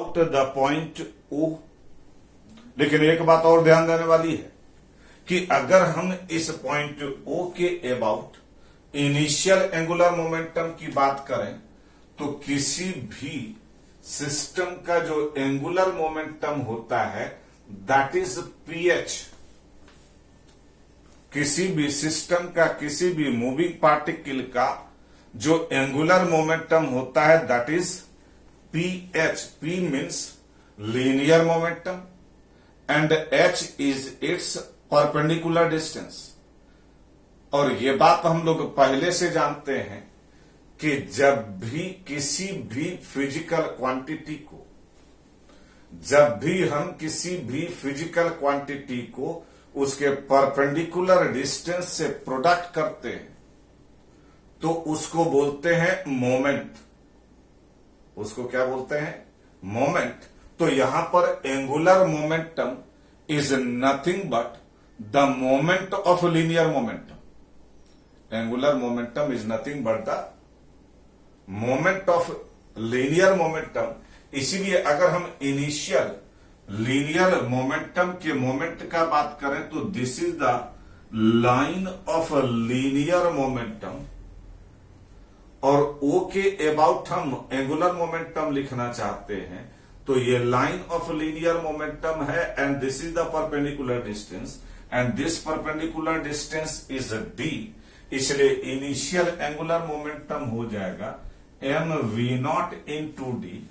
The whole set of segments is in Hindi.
अबाउट द पॉइंट ओ। लेकिन एक बात और ध्यान देने वाली है कि अगर हम इस पॉइंट ओ के अबाउट इनिशियल एंगुलर मोमेंटम की बात करें तो किसी भी सिस्टम का जो एंगुलर मोमेंटम होता है दैट इज पीएच। किसी भी सिस्टम का, किसी भी मूविंग पार्टिकल का जो एंगुलर मोमेंटम होता है that is pH. P means linear momentum and H is it's perpendicular distance. और ये बात हम लोग पहले से जानते हैं कि जब भी किसी भी फिजिकल क्वांटिटी को, जब भी हम किसी भी फिजिकल क्वांटिटी को उसके परपेंडिकुलर डिस्टेंस से प्रोडक्ट करते हैं तो उसको बोलते हैं मोमेंट। उसको क्या बोलते हैं? मोमेंट। तो यहां पर angular momentum is nothing but the moment of linear momentum. Angular momentum is nothing but the moment of linear momentum. इसीलिए अगर हम इनिशियल लीनियर मोमेंटम के मोमेंट का बात करें तो this is the line of linear momentum, और ओ के अबाउट हम एंगुलर मोमेंटम लिखना चाहते हैं तो ये लाइन ऑफ लीनियर मोमेंटम है and this is the perpendicular distance and this perpendicular distance is D. इसलिए इनिशियल एंगुलर मोमेंटम हो जाएगा M V naught into D डी।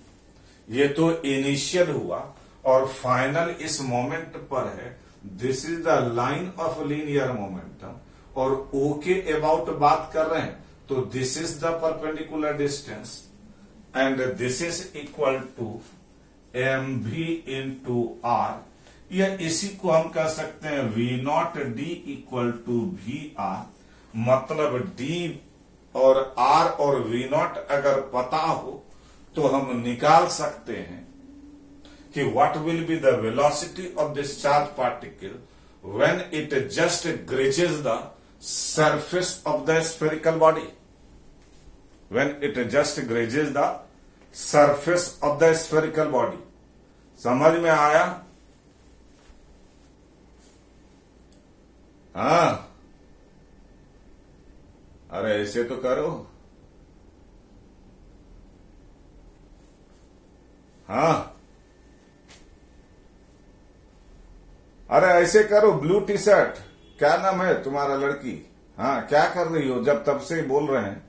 ये तो इनिशियल हुआ और फाइनल इस मोमेंट पर है। This is the line of linear momentum, और ओ के अबाउट बात कर रहे हैं तो this is the perpendicular distance and this is equal to M V into R आर। या इसी को हम कह सकते हैं V naught D equal to V R. मतलब डी और आर और वी नॉट अगर पता हो तो हम निकाल सकते हैं कि what will be the velocity of this charge particle when it just grazes the surface of the spherical body. When it just grazes the surface of the spherical body. समझ में आया? हाँ, अरे ऐसे तो करो। हाँ, अरे ऐसे करो। ब्लू टी शर्ट, क्या नाम है तुम्हारा लड़की? हाँ, क्या कर रही हो? जब तब से बोल रहे हैं।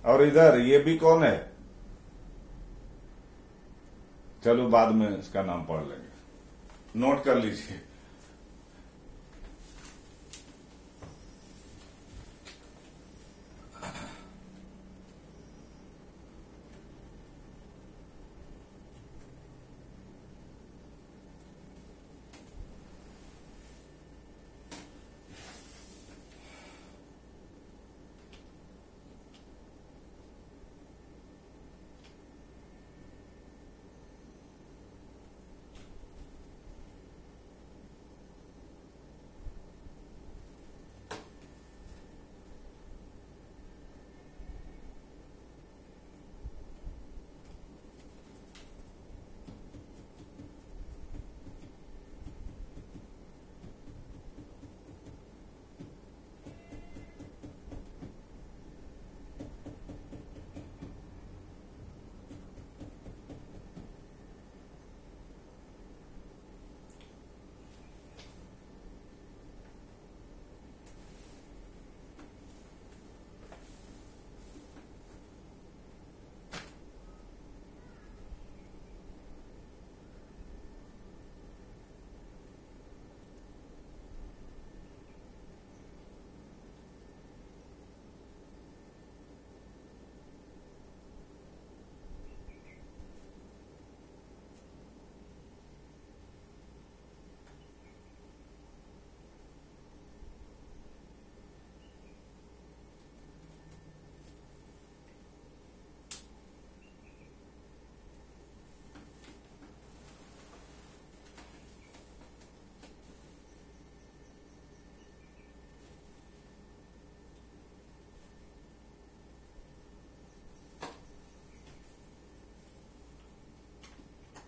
और इधर ये भी कौन है? चलो बाद में इसका नाम पढ़ लेंगे, नोट कर लीजिए।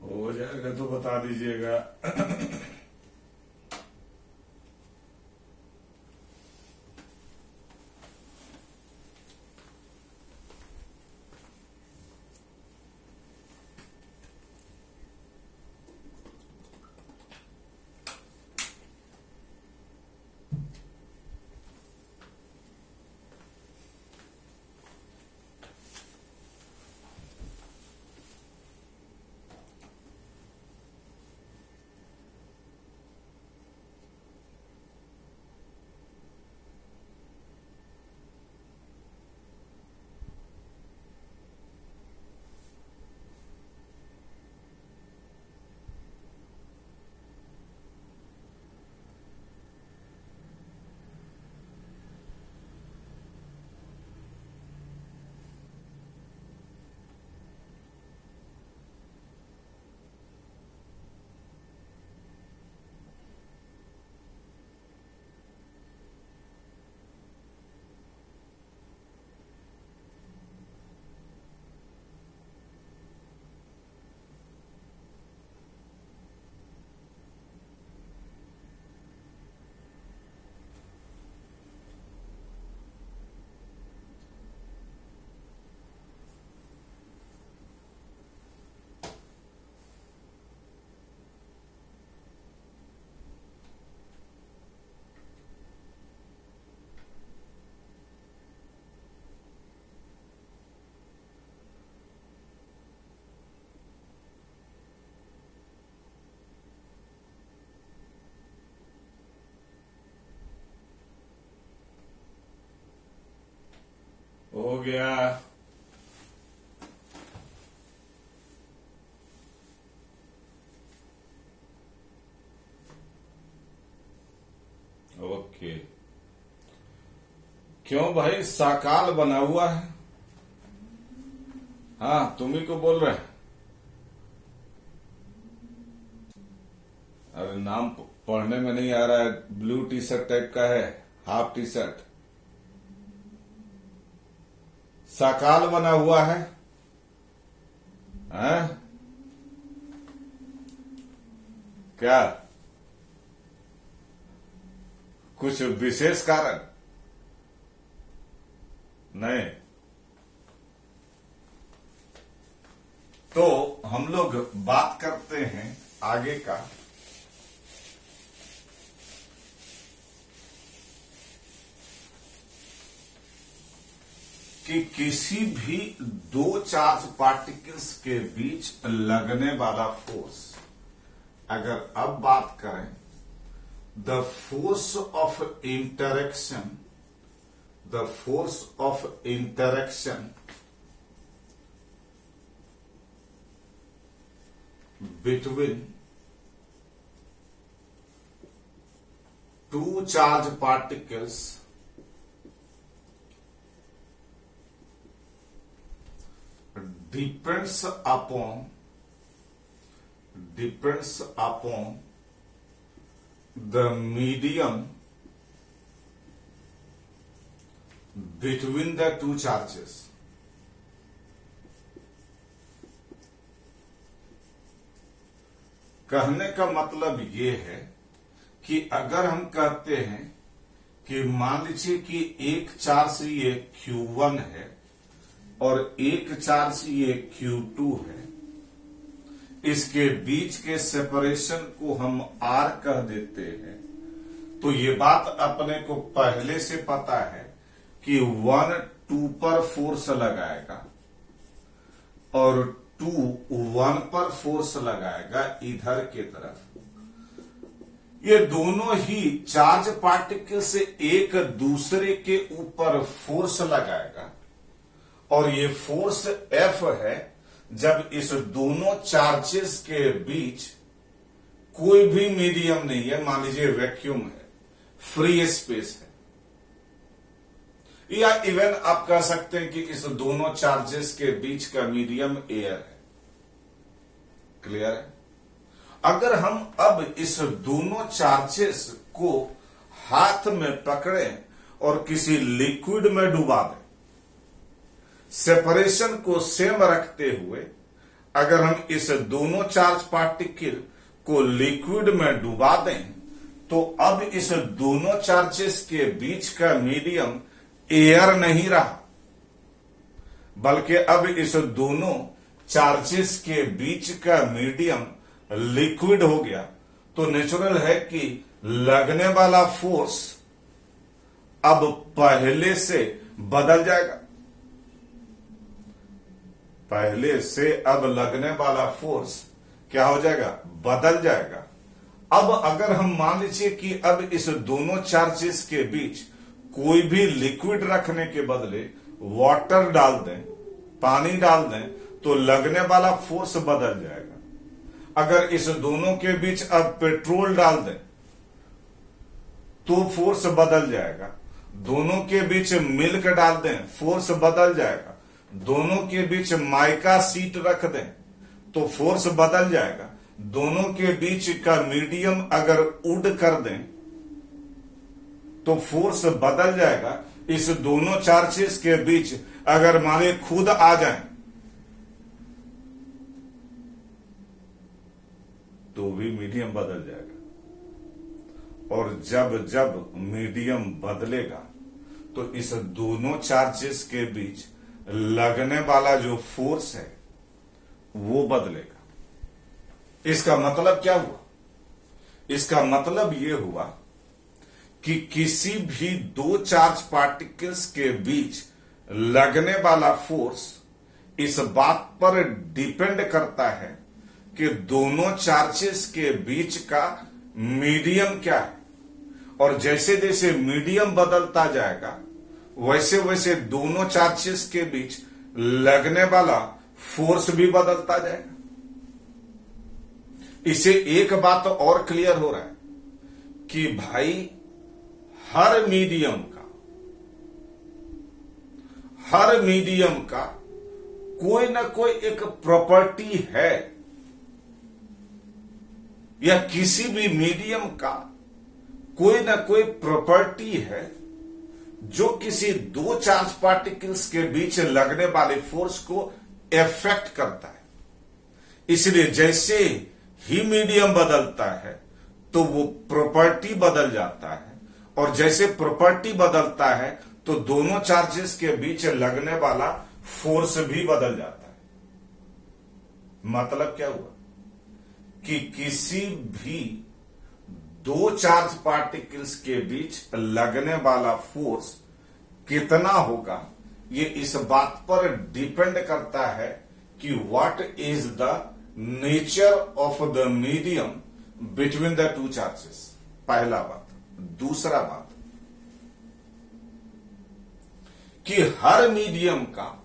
हो जाएगा तो बता दीजिएगा। हो गया। ओके, क्यों भाई साकाल बना हुआ है? हाँ, तुम्ही को बोल रहे हैं। अरे नाम पढ़ने में नहीं आ रहा है, ब्लू टी शर्ट टाइप का है, हाफ टी शर्ट। साकाल बना हुआ है, हैं? क्या कुछ विशेष कारण? नहीं तो हम लोग बात करते हैं आगे का। कि किसी भी दो चार्ज पार्टिकल्स के बीच लगने वाला फोर्स, अगर अब बात करें the force of interaction, the force of interaction between two charge particles depends upon the medium between the two charges. कहने का मतलब ये है कि अगर हम कहते हैं कि मान लीजिए कि एक चार्ज ये Q1 है और एक चार्ज ये Q2 है, इसके बीच के सेपरेशन को हम R कह देते हैं, तो ये बात अपने को पहले से पता है कि 1 2 पर फोर्स लगाएगा और 2 1 पर फोर्स लगाएगा इधर के तरफ। ये दोनों ही चार्ज पार्टिकल से एक दूसरे के ऊपर फोर्स लगाएगा और ये फोर्स F है जब इस दोनों चार्जेस के बीच कोई भी मीडियम नहीं है, मान लीजिए वैक्यूम है, फ्री स्पेस है, या इवन आप कह सकते हैं कि इस दोनों चार्जेस के बीच का मीडियम एयर है। क्लियर है? अगर हम अब इस दोनों चार्जेस को हाथ में पकड़ें और किसी लिक्विड में डुबा दें, सेपरेशन को सेम रखते हुए अगर हम इस दोनों चार्ज पार्टिकल को लिक्विड में डुबा दें तो अब इस दोनों चार्जेस के बीच का मीडियम एयर नहीं रहा, बल्कि अब इस दोनों चार्जेस के बीच का मीडियम लिक्विड हो गया। तो नेचुरल है कि लगने वाला फोर्स अब पहले से बदल जाएगा। पहले से अब लगने वाला फोर्स क्या हो जाएगा? बदल जाएगा। अब अगर हम मान लीजिए कि अब इस दोनों चार्जेस के बीच कोई भी लिक्विड रखने के बदले वाटर डाल दें, पानी डाल दें, तो लगने वाला फोर्स बदल जाएगा। अगर इस दोनों के बीच अब पेट्रोल डाल दें तो फोर्स बदल जाएगा। दोनों के बीच मिल्क डाल दें, फोर्स बदल जाएगा। दोनों के बीच माइका सीट रख दें तो फोर्स बदल जाएगा। दोनों के बीच का मीडियम अगर वुड कर दें तो फोर्स बदल जाएगा। इस दोनों चार्जेस के बीच अगर माने खुद आ जाए तो भी मीडियम बदल जाएगा। और जब जब मीडियम बदलेगा तो इस दोनों चार्जेस के बीच लगने वाला जो फोर्स है वो बदलेगा। इसका मतलब क्या हुआ? इसका मतलब यह हुआ कि किसी भी दो चार्ज पार्टिकल्स के बीच लगने वाला फोर्स इस बात पर डिपेंड करता है कि दोनों चार्जेस के बीच का मीडियम क्या है। और जैसे जैसे मीडियम बदलता जाएगा वैसे वैसे दोनों चार्जेस के बीच लगने वाला फोर्स भी बदलता जाएगा। इसे एक बात और क्लियर हो रहा है कि भाई हर मीडियम का कोई ना कोई एक प्रॉपर्टी है, या किसी भी मीडियम का कोई ना कोई प्रॉपर्टी है जो किसी दो चार्ज पार्टिकल्स के बीच लगने वाले फोर्स को इफेक्ट करता है। इसलिए जैसे ही मीडियम बदलता है तो वो प्रॉपर्टी बदल जाता है, और जैसे प्रॉपर्टी बदलता है तो दोनों चार्जेस के बीच लगने वाला फोर्स भी बदल जाता है। मतलब क्या हुआ कि किसी भी दो चार्ज पार्टिकल्स के बीच लगने वाला फोर्स कितना होगा ये इस बात पर डिपेंड करता है कि what is the nature of the medium between the two charges. पहला बात। दूसरा बात कि हर मीडियम का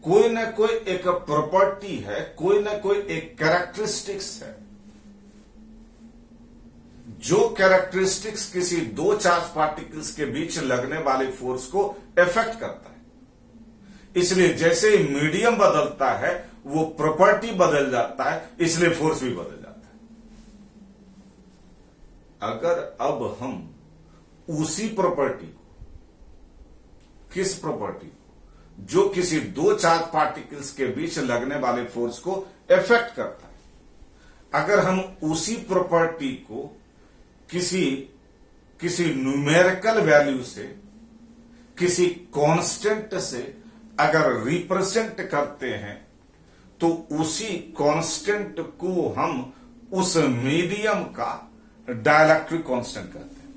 कोई ना कोई एक प्रॉपर्टी है, कोई ना कोई एक कैरेक्टरिस्टिक्स है, जो कैरेक्टरिस्टिक्स किसी दो चार्ज पार्टिकल्स के बीच लगने वाले फोर्स को इफेक्ट करता है। इसलिए जैसे मीडियम बदलता है वो प्रॉपर्टी बदल जाता है, इसलिए फोर्स भी बदल जाता है। अगर अब हम उसी प्रॉपर्टी को, किस प्रॉपर्टी को, जो किसी दो चार्ज पार्टिकल्स के बीच लगने वाले फोर्स को इफेक्ट करता है, अगर हम उसी प्रॉपर्टी को किसी न्यूमेरिकल वैल्यू से, किसी कांस्टेंट से अगर रिप्रेजेंट करते हैं तो उसी कांस्टेंट को हम उस मीडियम का डाइलेक्ट्रिक कांस्टेंट कहते हैं।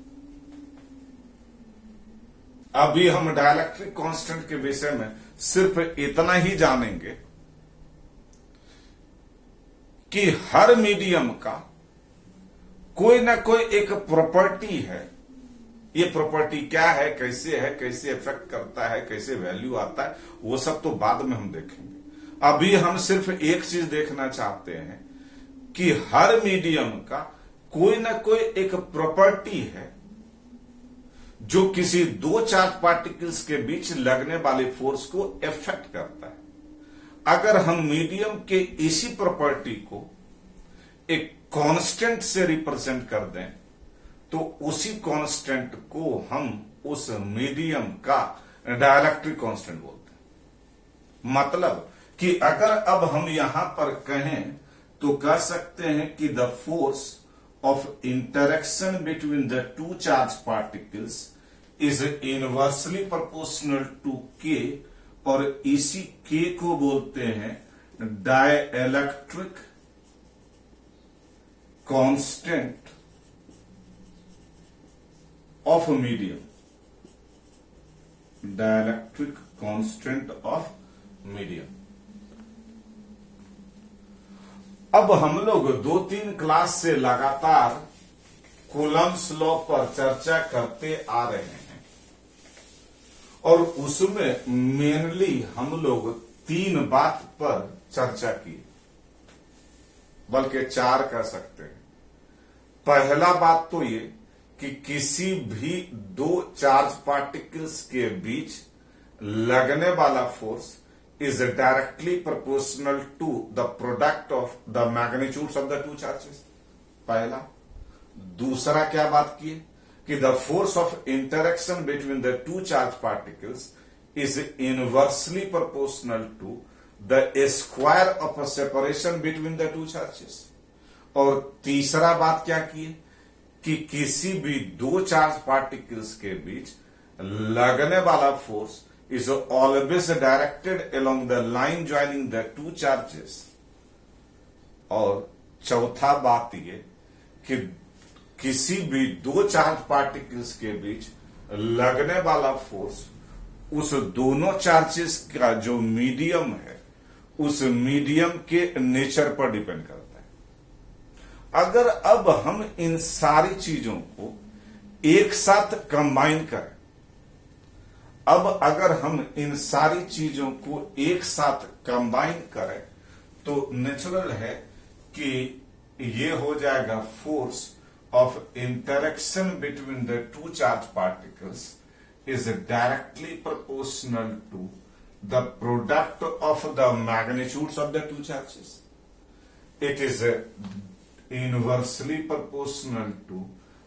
अभी हम डाइलेक्ट्रिक कांस्टेंट के विषय में सिर्फ इतना ही जानेंगे कि हर मीडियम का कोई ना कोई एक प्रॉपर्टी है। ये प्रॉपर्टी क्या है, कैसे इफेक्ट करता है, कैसे वैल्यू आता है, वो सब तो बाद में हम देखेंगे। अभी हम सिर्फ एक चीज देखना चाहते हैं कि हर मीडियम का कोई ना कोई एक प्रॉपर्टी है जो किसी दो चार्ज पार्टिकल्स के बीच लगने वाले फोर्स को इफेक्ट करता है। अगर हम मीडियम के इसी प्रॉपर्टी को एक कांस्टेंट से रिप्रेजेंट कर दें तो उसी कांस्टेंट को हम उस मीडियम का डाइलेक्ट्रिक कांस्टेंट बोलते हैं। मतलब कि अगर अब हम यहां पर कहें तो कह सकते हैं कि the force of interaction between the two charge particles is inversely proportional to K, और इसी के को बोलते हैं dielectric constant of medium, dielectric constant of medium. अब हम लोग 2-3 क्लास से लगातार कूलम्ब्स लॉ पर चर्चा करते आ रहे हैं, और उसमें मेनली हम लोग 3 बात पर चर्चा की, बल्कि 4 कह सकते हैं। पहला बात तो ये कि किसी भी 2 चार्ज पार्टिकल्स के बीच लगने वाला force is directly proportional to the product of the magnitudes of the two charges, पहला। दूसरा क्या बात की कि the force of interaction between the two charge particles is inversely proportional to the square of a separation between the two charges। और तीसरा बात क्या की कि किसी भी 2 चार्ज पार्टिकल्स के बीच लगने वाला force is always directed along the line joining the two charges। और चौथा बात ये कि किसी भी 2 चार्ज पार्टिकल्स के बीच लगने वाला फोर्स उस दोनों चार्जेस का जो मीडियम है उस मीडियम के नेचर पर डिपेंड करता है। अगर अब हम इन सारी चीजों को एक साथ कंबाइन करें, अब अगर हम इन सारी चीजों को एक साथ कंबाइन करें तो नेचुरल है कि ये हो जाएगा force of interaction between the 2 charge particles is directly proportional to the product of the magnitudes of the 2 charges. It is inversely proportional to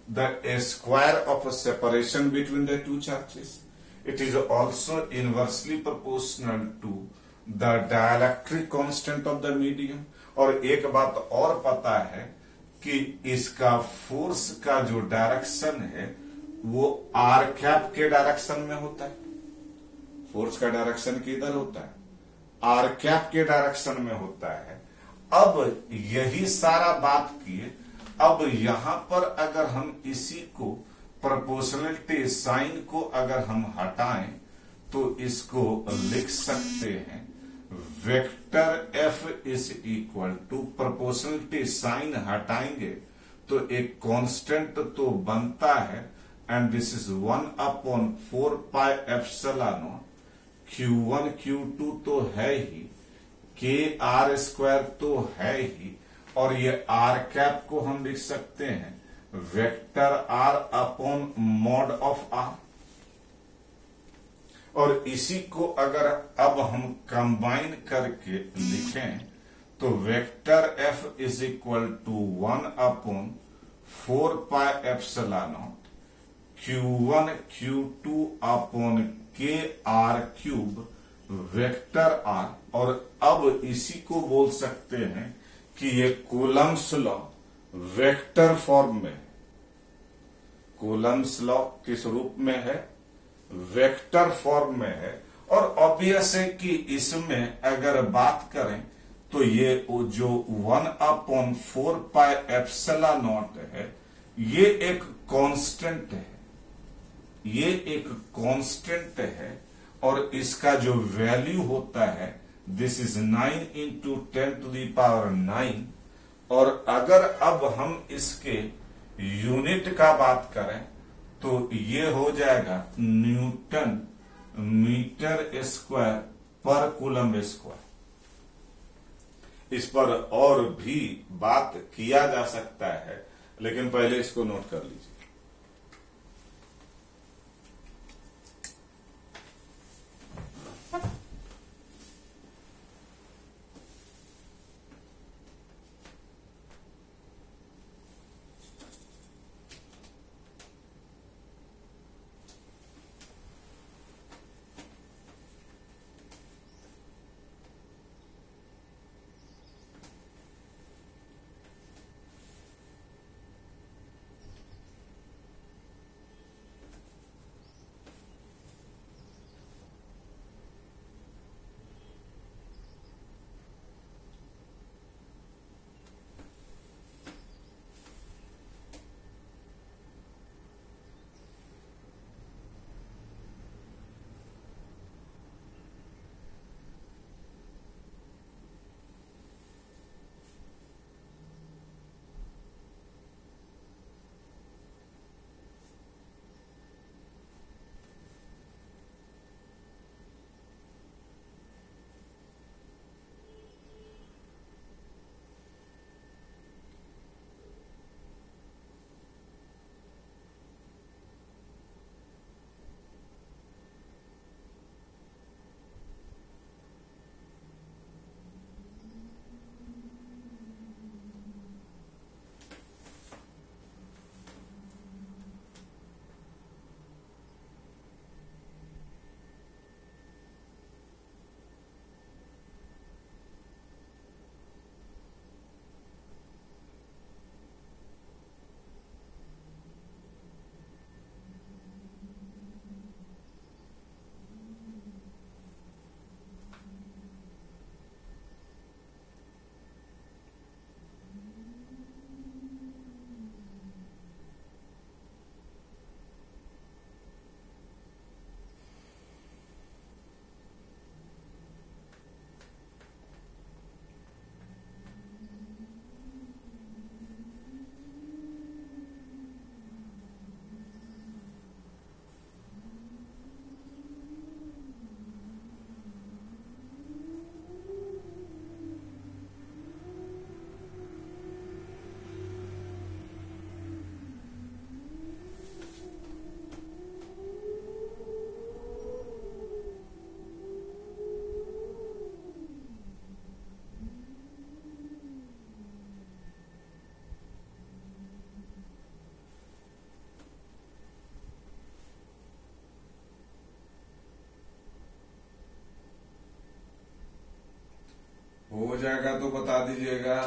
the square of separation between the 2 charges. It is also inversely proportional to the dielectric constant of the medium। और एक बात और पता है कि इसका फोर्स का जो डायरेक्शन है वो आर कैप के डायरेक्शन में होता है। फोर्स का डायरेक्शन किधर होता है? आर कैप के डायरेक्शन में होता है। अब यही सारा बात किए, अब यहां पर अगर हम इसी को प्रोपोर्शनलिटी साइन को अगर हम हटाएं तो इसको लिख सकते हैं vector F is equal to, proportionality sign हटाएंगे तो एक कांस्टेंट तो बनता है, and this is 1/4 pi epsilon naught Q1 Q2 तो है ही, के आर स्क्वायर तो है ही, और ये आर कैप को हम लिख सकते हैं vector R upon mod of R. और इसी को अगर अब हम कंबाइन करके लिखें तो vector F is equal to 1/4 pi epsilon naught Q1 Q2 upon K R cube vector R. और अब इसी को बोल सकते हैं कि ये कूलम्ब्स लॉ वेक्टर फॉर्म में, कूलम्ब्स लॉ किस रूप में है? वेक्टर फॉर्म में है। और ऑब्वियस है कि इसमें अगर बात करें तो ये जो 1/4 पाई एप्सिलॉन नॉट है ये एक कांस्टेंट है, ये एक कांस्टेंट है, और इसका जो वैल्यू होता है दिस इज 9 × 10⁹। और अगर अब हम इसके यूनिट का बात करें तो ये हो जाएगा न्यूटन मीटर स्क्वायर पर कूलम्ब स्क्वायर। इस पर और भी बात किया जा सकता है, लेकिन पहले इसको नोट कर लीजिए। हो जाएगा तो बता दीजिएगा।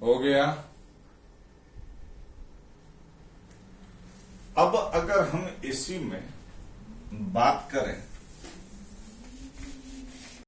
हो गया। अब अगर हम इसी में बात करें